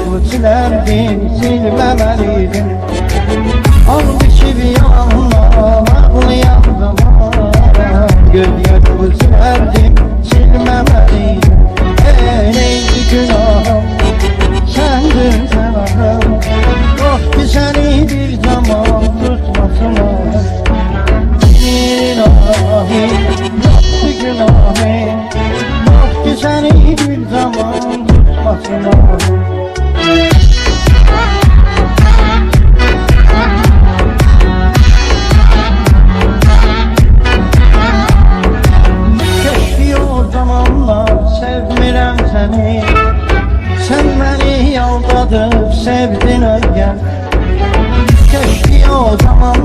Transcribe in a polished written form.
bu çilemdim, silmemeliydim. Oldu ki bir yalanla ağlayandım. Bu çilemdim, silmemeliydim. Neydi günahım, sendin sevabım. Yok ki seni bir zaman tutmasın. İlahi, yoktu günahım. Yok ki seni bir zaman tutmasın. Sevmirəm səni, sən məni aldadıb sevdin ölgən. Keşke o zaman